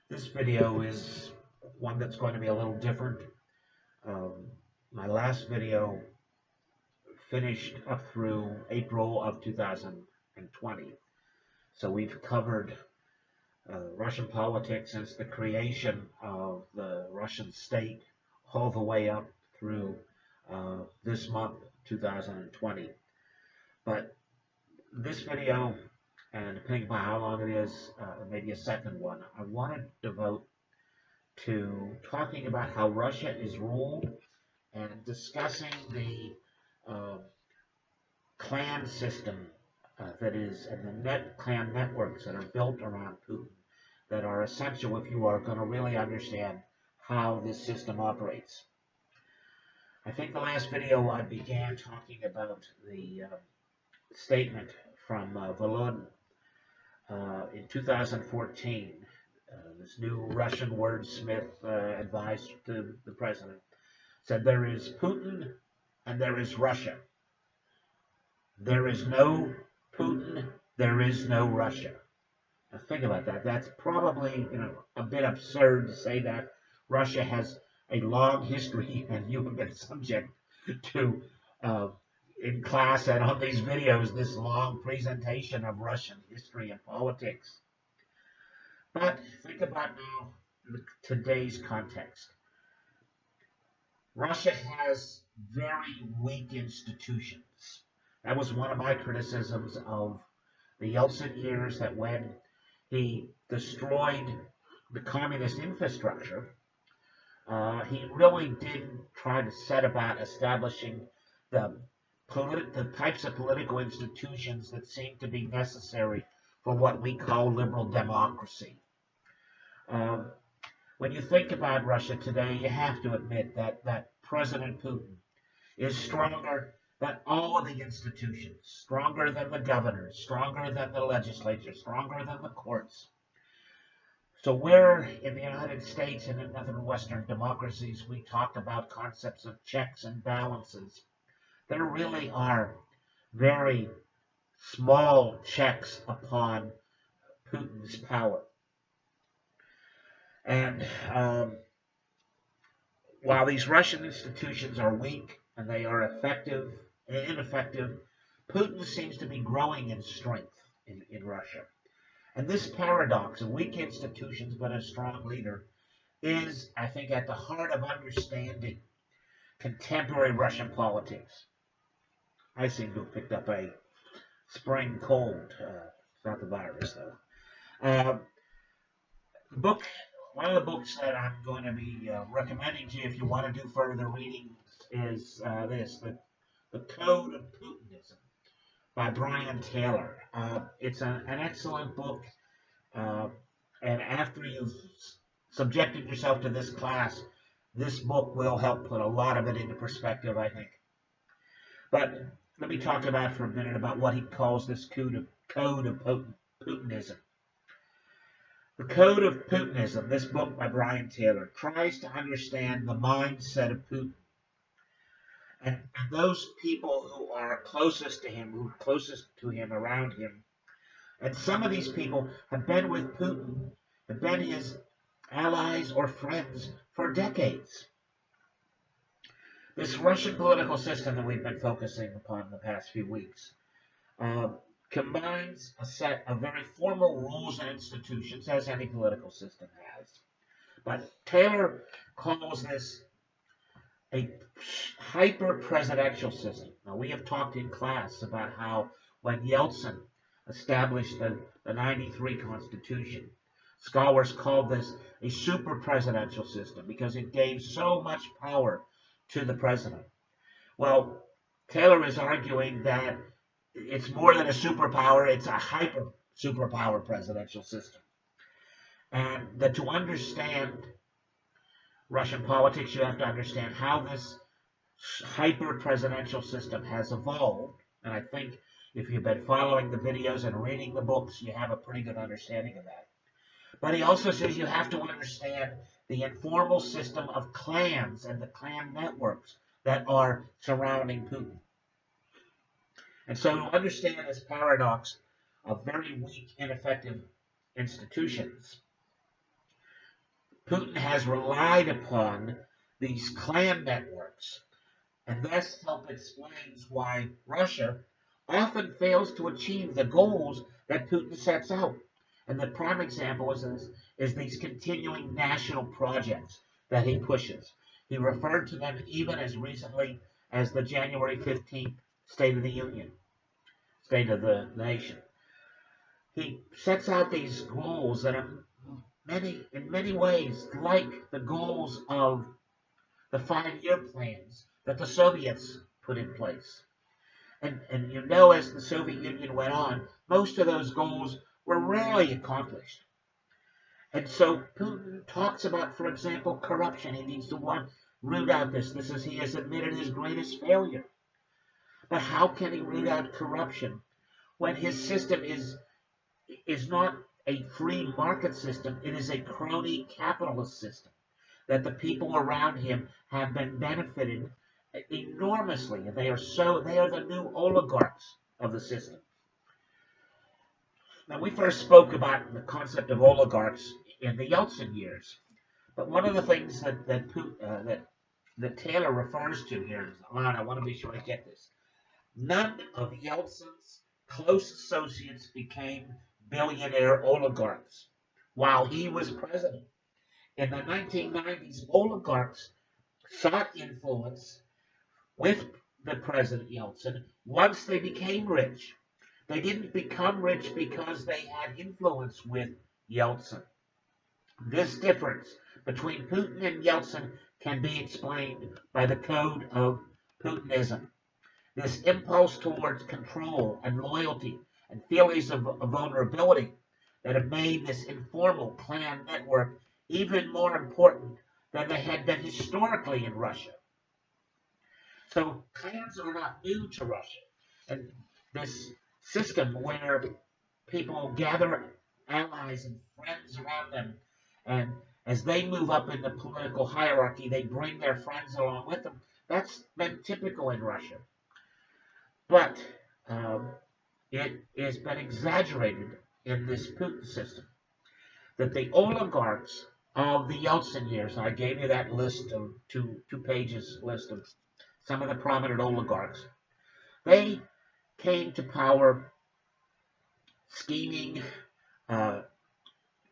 This video is one that's going to be a little different. Um, my last video finished up through April of 2020. So we've covered Russian politics since the creation of the Russian state all the way up through this month, 2020. But this video, and depending upon how long it is, maybe a second one, I want to devote to talking about how Russia is ruled and discussing the uh, clan system that is, and the clan networks that are built around Putin that are essential if you are going to really understand how this system operates. I think the last video I began talking about the statement from Volodin in 2014. This new Russian wordsmith advised to the president said there is Putin and there is Russia. There is no Putin, there is no Russia. Now think about that. That's probably a bit absurd to say that. Russia has a long history, and you have been subject to in class and on these videos this long presentation of Russian history and politics. But think about now today's context. Russia has very weak institutions. That was one of my criticisms of the Yeltsin years, that when he destroyed the communist infrastructure, he really didn't try to set about establishing the types of political institutions that seem to be necessary for what we call liberal democracy. When you think about Russia today, you have to admit that President Putin is stronger than all of the institutions, stronger than the governors, stronger than the legislature, stronger than the courts. So where in the United States and in other Western democracies we talk about concepts of checks and balances, there really are very small checks upon Putin's power. And while these Russian institutions are weak and they are ineffective, Putin seems to be growing in strength in Russia. And this paradox of weak institutions but a strong leader is, I think, at the heart of understanding contemporary Russian politics. I seem to have picked up a spring cold. It's not the virus, though. One of the books that I'm going to be recommending to you if you want to do further reading is The Code of Putinism by Brian Taylor. It's an excellent book, and after you've subjected yourself to this class, this book will help put a lot of it into perspective, I think. But let me talk about for a minute about what he calls this code of Putinism. The Code of Putinism, this book by Brian Taylor, tries to understand the mindset of Putin and those people who are closest to him, around him. And some of these people have been with Putin, have been his allies or friends for decades. This Russian political system that we've been focusing upon the past few weeks combines a set of very formal rules and institutions, as any political system has. But Taylor calls this a hyper-presidential system. Now, we have talked in class about how when Yeltsin established the 93 Constitution, scholars called this a super-presidential system because it gave so much power to the president. Well, Taylor is arguing that it's more than a superpower, it's a hyper-superpower presidential system. And that to understand Russian politics, you have to understand how this hyper-presidential system has evolved. And I think if you've been following the videos and reading the books, you have a pretty good understanding of that. But he also says you have to understand the informal system of clans and the clan networks that are surrounding Putin. And so to understand this paradox of very weak, ineffective institutions, Putin has relied upon these clan networks, and this help explains why Russia often fails to achieve the goals that Putin sets out. And the prime example is these continuing national projects that he pushes. He referred to them even as recently as the January 15th State of the Union, State of the Nation. He sets out these goals that are in many ways like the goals of the 5-year plans that the Soviets put in place. And you know, as the Soviet Union went on, most of those goals were rarely accomplished. And so Putin talks about, for example, corruption. He needs to root out this. He has admitted his greatest failure. But how can he root out corruption when his system is not a free market system? It is a crony capitalist system that the people around him have been benefited enormously. They are the new oligarchs of the system. Now, we first spoke about the concept of oligarchs in the Yeltsin years, but one of the things that Taylor refers to here, and I want to be sure I get this, none of Yeltsin's close associates became billionaire oligarchs while he was president. In the 1990s, oligarchs sought influence with the President Yeltsin once they became rich. They didn't become rich because they had influence with Yeltsin. This difference between Putin and Yeltsin can be explained by the code of Putinism. This impulse towards control and loyalty and feelings of vulnerability that have made this informal clan network even more important than they had been historically in Russia. So clans are not new to Russia. And this system where people gather allies and friends around them, and as they move up in the political hierarchy, they bring their friends along with them. That's been typical in Russia. But it has been exaggerated in this Putin system that the oligarchs of the Yeltsin years, I gave you that list of two pages list of some of the prominent oligarchs, they came to power scheming,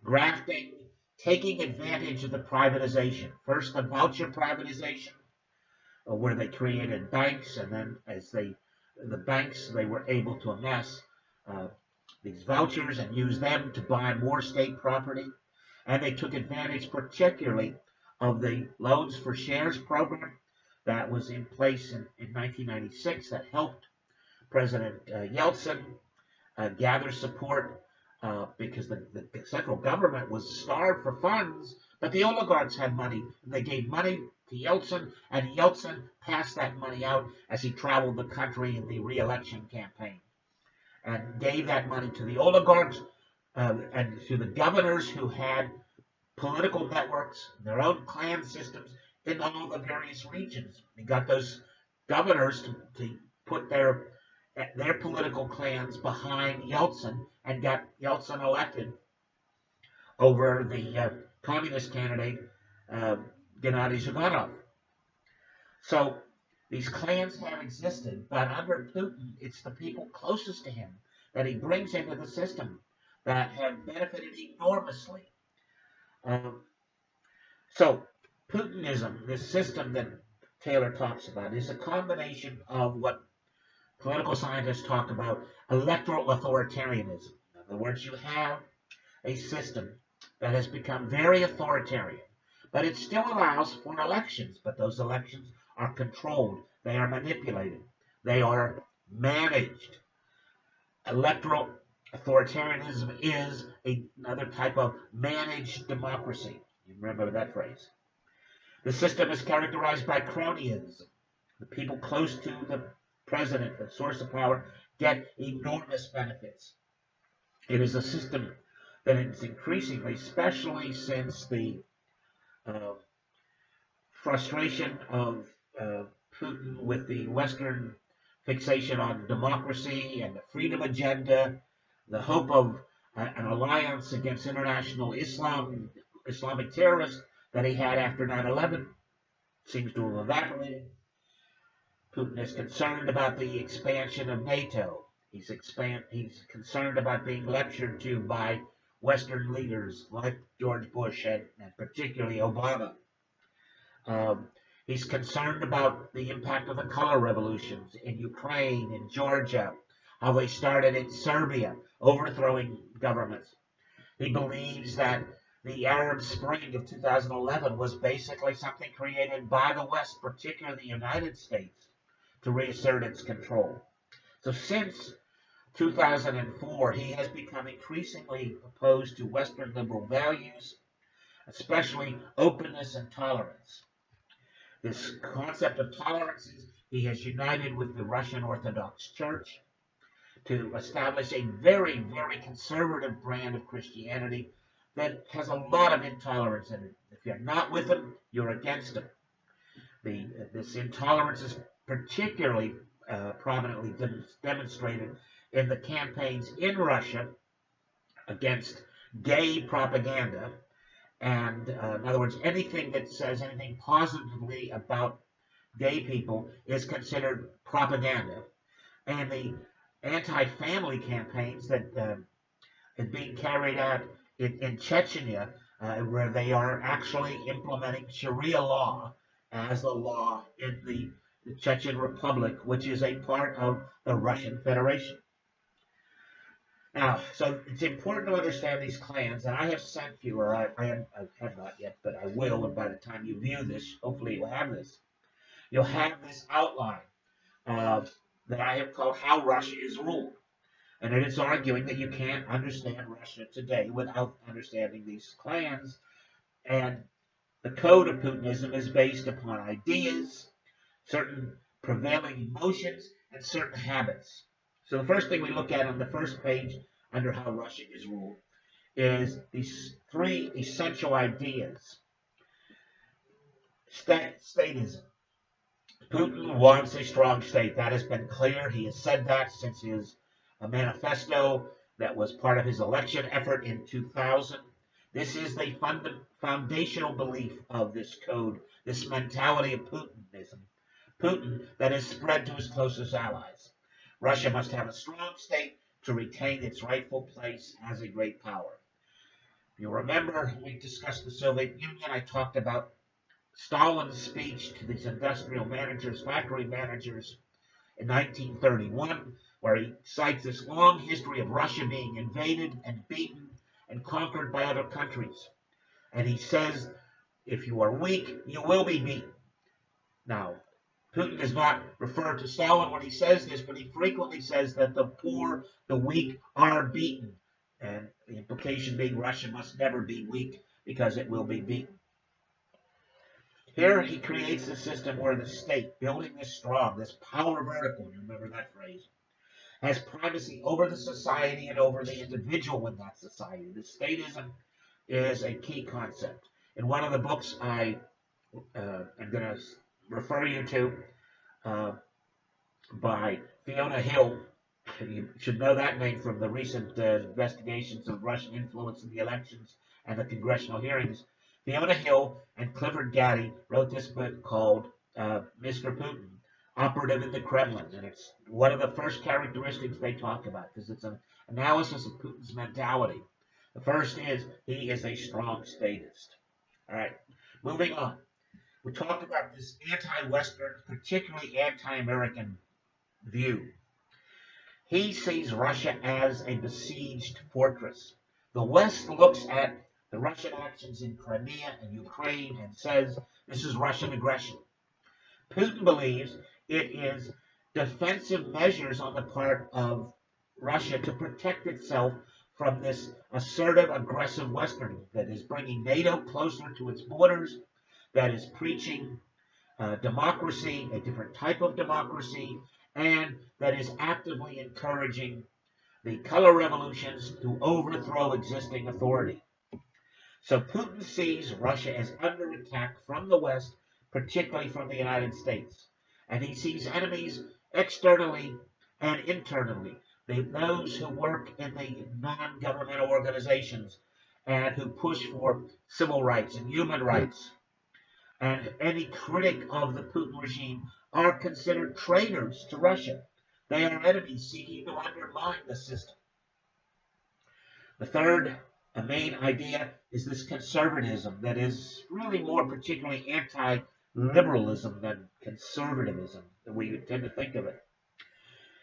grafting, taking advantage of the privatization. First, the voucher privatization, where they created banks, and then the banks, they were able to amass these vouchers and use them to buy more state property. And they took advantage particularly of the loans for shares program that was in place in 1996 that helped President Yeltsin gather support because the central government was starved for funds, but the oligarchs had money. They gave money to Yeltsin, and Yeltsin passed that money out as he traveled the country in the re-election campaign, and gave that money to the oligarchs and to the governors who had political networks, their own clan systems in all the various regions. He got those governors to put their political clans behind Yeltsin and got Yeltsin elected over the communist candidate Gennady Zyuganov. So these clans have existed, but under Putin, it's the people closest to him that he brings into the system that have benefited enormously. So Putinism, this system that Taylor talks about, is a combination of what political scientists talk about electoral authoritarianism. In other words, you have a system that has become very authoritarian, but it still allows for elections, but those elections are controlled, they are manipulated, they are managed. Electoral authoritarianism is another type of managed democracy. You remember that phrase. The system is characterized by cronyism. The people close to the president, the source of power, get enormous benefits. It is a system that is increasingly, especially since the frustration of Putin with the Western fixation on democracy and the freedom agenda, the hope of an alliance against international Islamic terrorists, that he had after 9/11 seems to have evaporated. Putin is concerned about the expansion of NATO. He's concerned about being lectured to by Western leaders like George Bush and particularly Obama. He's concerned about the impact of the color revolutions in Ukraine, in Georgia, how they started in Serbia, overthrowing governments. He believes that the Arab Spring of 2011 was basically something created by the West, particularly the United States, to reassert its control. So since 2004, he has become increasingly opposed to Western liberal values, especially openness and tolerance. This concept of tolerance is he has united with the Russian Orthodox Church to establish a very, very conservative brand of Christianity that has a lot of intolerance in it. If you're not with them, you're against them. This intolerance is particularly prominently demonstrated in the campaigns in Russia against gay propaganda. And in other words, anything that says anything positively about gay people is considered propaganda. And the anti-family campaigns that are being carried out in Chechnya, where they are actually implementing Sharia law as the law in the Chechen Republic, which is a part of the Russian Federation. Now, so it's important to understand these clans, and I have sent you, or I have not yet, but I will, and by the time you view this, hopefully you'll have this. You'll have this outline that I have called How Russia is Ruled. And it is arguing that you can't understand Russia today without understanding these clans. And the code of Putinism is based upon ideas, certain prevailing emotions, and certain habits. So the first thing we look at on the first page under How Russia is Ruled is these three essential ideas. Statism. Putin wants a strong state. That has been clear. He has said that since his manifesto that was part of his election effort in 2000. This is the foundational belief of this code, this mentality of Putinism. Putin that is spread to his closest allies. Russia must have a strong state to retain its rightful place as a great power. You remember we discussed the Soviet Union. I talked about Stalin's speech to these industrial managers, factory managers in 1931, where he cites this long history of Russia being invaded and beaten and conquered by other countries. And he says, if you are weak, you will be beaten. Now, Putin does not refer to Stalin when he says this, but he frequently says that the poor, the weak are beaten. And the implication being Russia must never be weak because it will be beaten. Here he creates a system where the state, building this strong, this power vertical, you remember that phrase, has primacy over the society and over the individual in that society. The statism is a key concept. In one of the books I am going to refer you to by Fiona Hill, you should know that name from the recent investigations of Russian influence in the elections and the congressional hearings. Fiona Hill and Clifford Gaddy wrote this book called Mr. Putin, Operative in the Kremlin. And it's one of the first characteristics they talk about because it's an analysis of Putin's mentality. The first is he is a strong statist. All right, moving on. We talked about this anti-Western, particularly anti-American view. He sees Russia as a besieged fortress. The West looks at the Russian actions in Crimea and Ukraine and says this is Russian aggression. Putin believes it is defensive measures on the part of Russia to protect itself from this assertive, aggressive Western that is bringing NATO closer to its borders, that is preaching democracy, a different type of democracy, and that is actively encouraging the color revolutions to overthrow existing authority. So Putin sees Russia as under attack from the West, particularly from the United States. And he sees enemies externally and internally. Those who work in the non-governmental organizations and who push for civil rights and human rights. And any critic of the Putin regime are considered traitors to Russia. They are enemies seeking to undermine the system. The third main idea is this conservatism that is really more particularly anti-liberalism than conservatism, that we tend to think of it.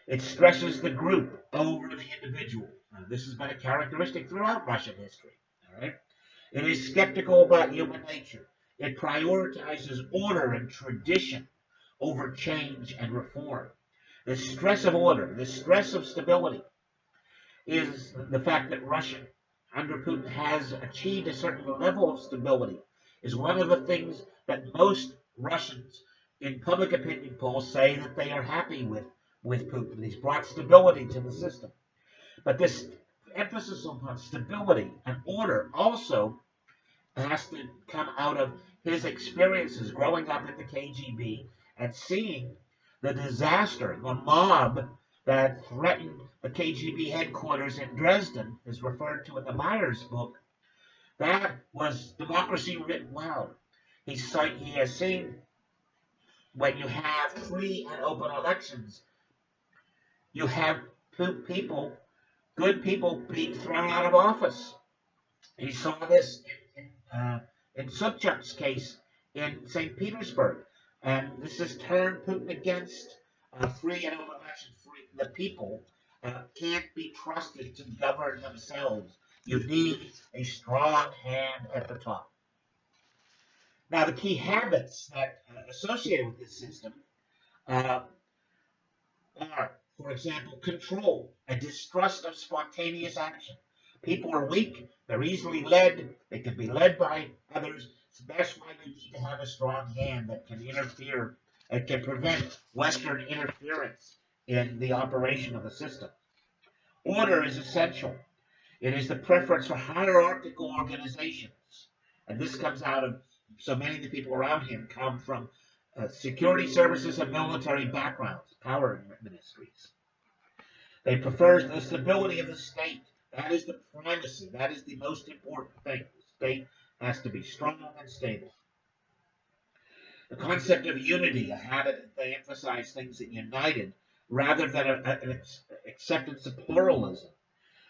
It stresses the group over the individual. This has been a characteristic throughout Russian history. All right? It is skeptical about human nature. It prioritizes order and tradition over change and reform. The stress of order, the stress of stability, is the fact that Russia, under Putin, has achieved a certain level of stability, is one of the things that most Russians in public opinion polls say that they are happy with Putin. He's brought stability to the system. But this emphasis upon stability and order also has to come out of his experiences growing up in the KGB and seeing the disaster, the mob that threatened the KGB headquarters in Dresden, is referred to in the Myers book. That was democracy written well. He has seen when you have free and open elections, you have people, good people, being thrown out of office. He saw this in Sobchak's case in St. Petersburg. And this has turned Putin against free and open elections. The people can't be trusted to govern themselves. You need a strong hand at the top. Now, the key habits that are associated with this system uh, are, for example, control, a distrust of spontaneous action. People are weak, they're easily led, they can be led by others. So that's why you need to have a strong hand that can interfere and can prevent Western interference in the operation of the system. Order is essential. It is the preference for hierarchical organizations. And this comes out of so many of the people around him come from security services and military backgrounds, power ministries. They prefer the stability of the state. That is the primacy. That is the most important thing. The state has to be strong and stable. The concept of unity, a habit that they emphasize things that united rather than an acceptance of pluralism.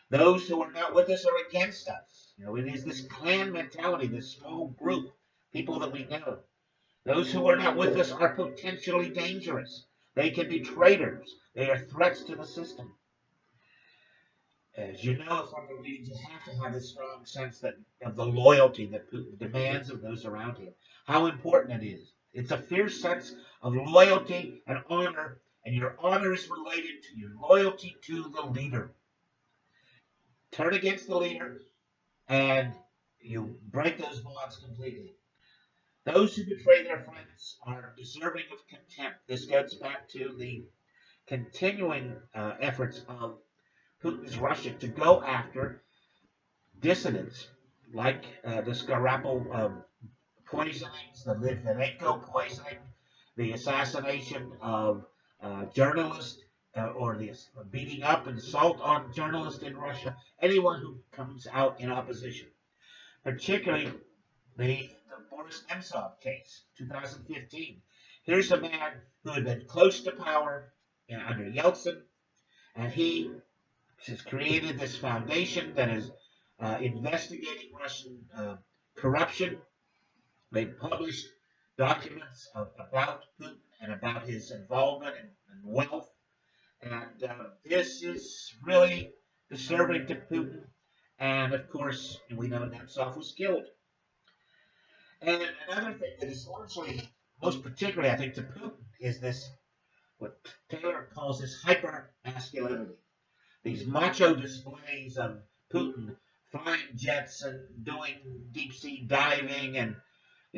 Those who are not with us are against us. It is this clan mentality, this small group, people that we know. Those who are not with us are potentially dangerous. They can be traitors. They are threats to the system. As you know from the readings, you have to have a strong sense of the loyalty that Putin demands of those around him. How important it is. It's a fierce sense of loyalty and honor, and your honor is related to your loyalty to the leader. Turn against the leader, and you break those bonds completely. Those who betray their friends are deserving of contempt. This goes back to the continuing efforts of Putin's Russia to go after dissidents like the Scarapple poisonings, the Litvinenko poisoning, the assassination of journalists, or the beating up and assault on journalists in Russia, anyone who comes out in opposition, particularly the Boris Nemtsov case, 2015. Here's a man who had been close to power under Yeltsin, and he has created this foundation that is investigating Russian corruption. They published documents about Putin and about his involvement and wealth. And this is really disturbing to Putin. And of course, we know Nemtsov was killed. And another thing that is largely, most particularly, I think, to Putin is this, what Taylor calls this hyper masculinity. These macho displays of Putin flying jets and doing deep sea diving and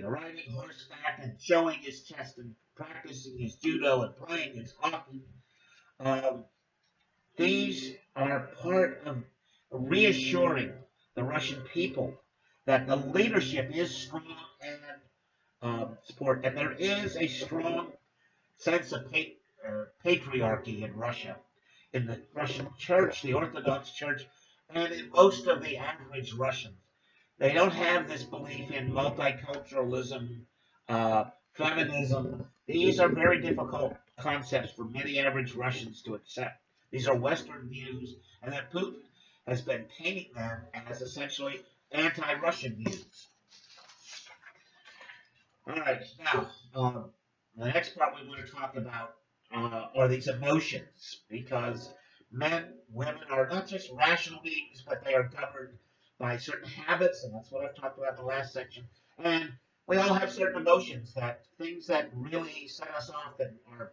riding horseback and showing his chest and practicing his judo and playing his hockey. These are part of reassuring the Russian people that the leadership is strong and support, and there is a strong sense of patriarchy in Russia, in the Russian church, the Orthodox Church, and in most of the average Russians. They don't have this belief in multiculturalism, uh, feminism. These are very difficult concepts for many average Russians to accept. These are Western views, and that Putin has been painting them as essentially anti-Russian views. All right, now the next part we want to talk about are these emotions, because men, women are not just rational beings, but they are governed by certain habits, and that's what I've talked about in the last section. And we all have certain emotions, that things that really set us off, that are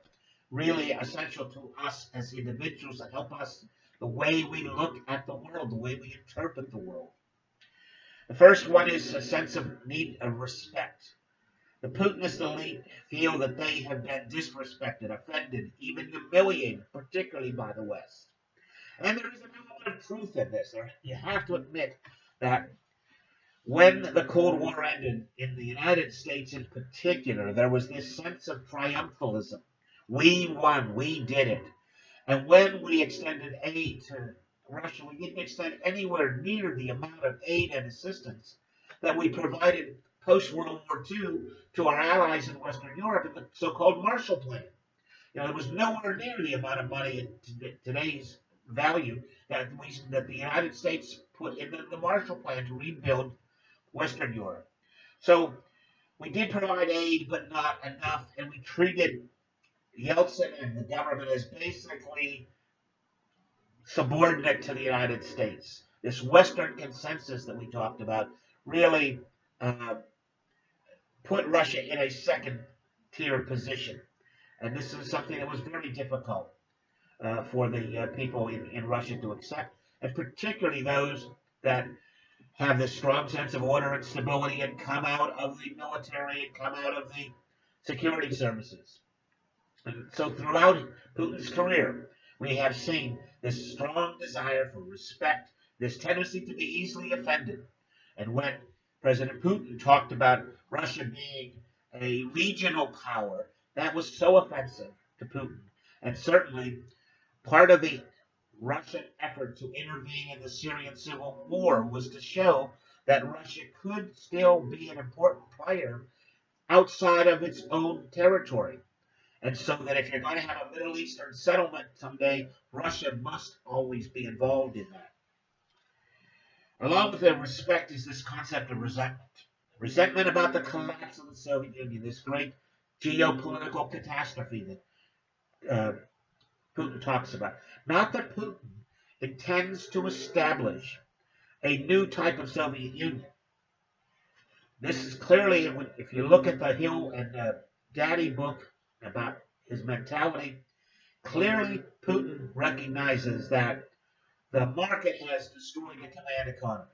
really essential to us as individuals, that help us the way we look at the world, the way we interpret the world. The first one is a sense of need of respect. The Putinist elite feel that they have been disrespected, offended, even humiliated, particularly by the West. And there is an element of truth in this. You have to admit that when the Cold War ended, in the United States in particular, there was this sense of triumphalism. We won, we did it. And when we extended aid to Russia, we didn't extend anywhere near the amount of aid and assistance that we provided post World War II to our allies in Western Europe in the so-called Marshall Plan. There was nowhere near the amount of money in today's value that the United States put into the Marshall Plan to rebuild Western Europe. So we did provide aid, but not enough, and we treated Yeltsin and the government as basically subordinate to the United States. This Western consensus that we talked about really uh, put Russia in a second tier position. And this is something that was very difficult for the people in Russia to accept, and particularly those that have this strong sense of order and stability and come out of the military and come out of the security services. And so throughout Putin's career, we have seen this strong desire for respect, this tendency to be easily offended. And when President Putin talked about Russia being a regional power, that was so offensive to Putin. And certainly part of the Russian effort to intervene in the Syrian civil war was to show that Russia could still be an important player outside of its own territory. And so that if you're going to have a Middle Eastern settlement someday, Russia must always be involved in that. Along with the respect is this concept of resentment. Resentment about the collapse of the Soviet Union, this great geopolitical catastrophe that Putin talks about. Not that Putin intends to establish a new type of Soviet Union. This is clearly, if you look at the Hill and Daddy book about his mentality, clearly Putin recognizes that the market has destroyed the command economy.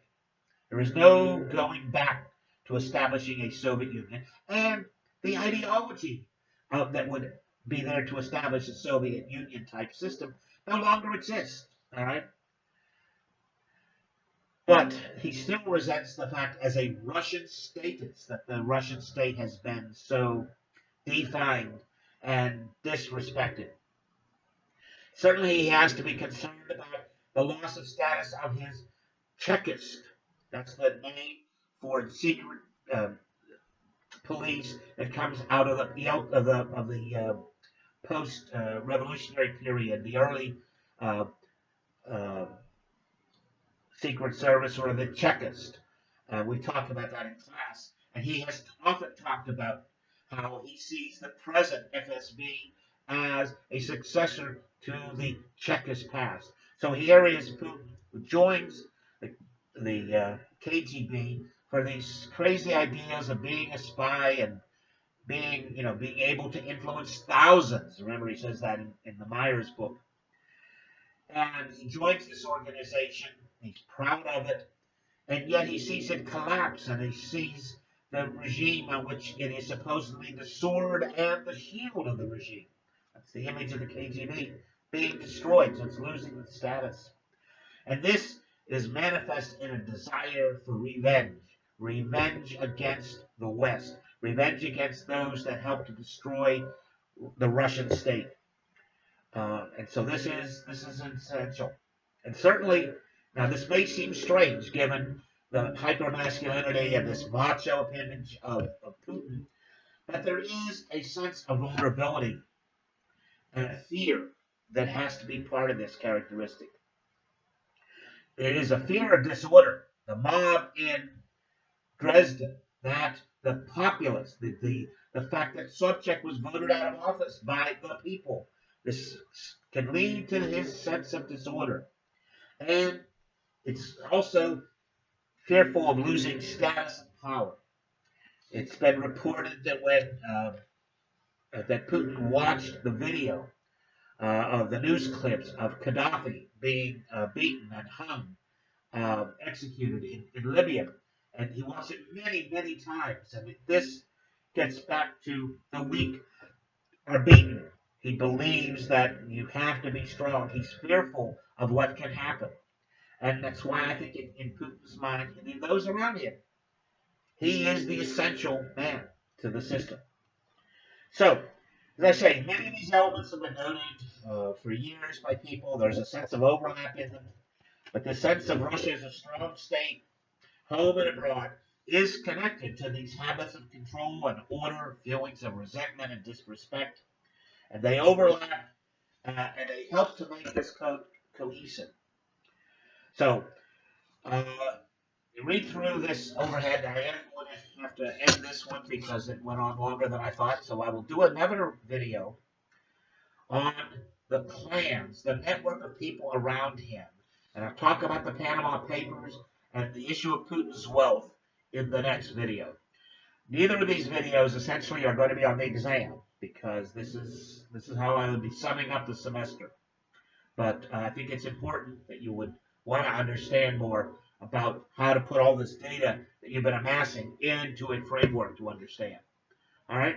There is no going back to establishing a Soviet Union, and the ideology that would be there to establish a Soviet Union type system no longer exists. All right. But he still resents the fact, as a Russian status, that the Russian state has been so defined and disrespected. Certainly, he has to be concerned about the loss of status of his Chekist. That's the name for secret police that comes out of the post-revolutionary period, the early uh, uh, Secret Service, or the Chekist. We talked about that in class, and he has often talked about how he sees the present FSB as a successor to the Chekist past. So here is Putin, who joins the KGB for these crazy ideas of being a spy and being able to influence thousands. Remember, he says that in the Myers book. And he joins this organization. He's proud of it, and yet he sees it collapse, and he sees the regime on which it is supposedly the sword and the shield of the regime. That's the image of the KGB being destroyed, so it's losing its status. And this is manifest in a desire for revenge. Revenge against the West. Revenge against those that helped to destroy the Russian state. And so this is essential. And certainly, now this may seem strange given the hypermasculinity and this macho image of Putin, that there is a sense of vulnerability and a fear that has to be part of this characteristic. It is a fear of disorder. The mob in Dresden, that the populace, the fact that Sobchak was voted out of office by the people, this can lead to his sense of disorder. And it's also fearful of losing status and power. It's been reported that when that Putin watched the video of the news clips of Gaddafi being beaten and hung, executed in Libya, and he watched it many, many times. And this gets back to the weak are beaten. He believes that you have to be strong. He's fearful of what can happen. And that's why I think in Putin's mind and in those around him, he is the essential man to the system. So, as I say, many of these elements have been noted for years by people. There's a sense of overlap in them. But the sense of Russia as a strong state, home and abroad, is connected to these habits of control and order, feelings of resentment and disrespect. And they overlap and they help to make this code cohesive. So, you read through this overhead. I am going to have to end this one because it went on longer than I thought. So I will do another video on the clans, the network of people around him. And I'll talk about the Panama Papers and the issue of Putin's wealth in the next video. Neither of these videos essentially are going to be on the exam because this is how I would be summing up the semester. But I think it's important that you would want to understand more about how to put all this data that you've been amassing into a framework to understand. All right?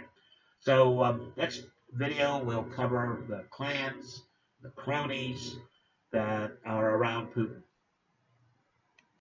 So next video will cover the clans, the cronies that are around Putin.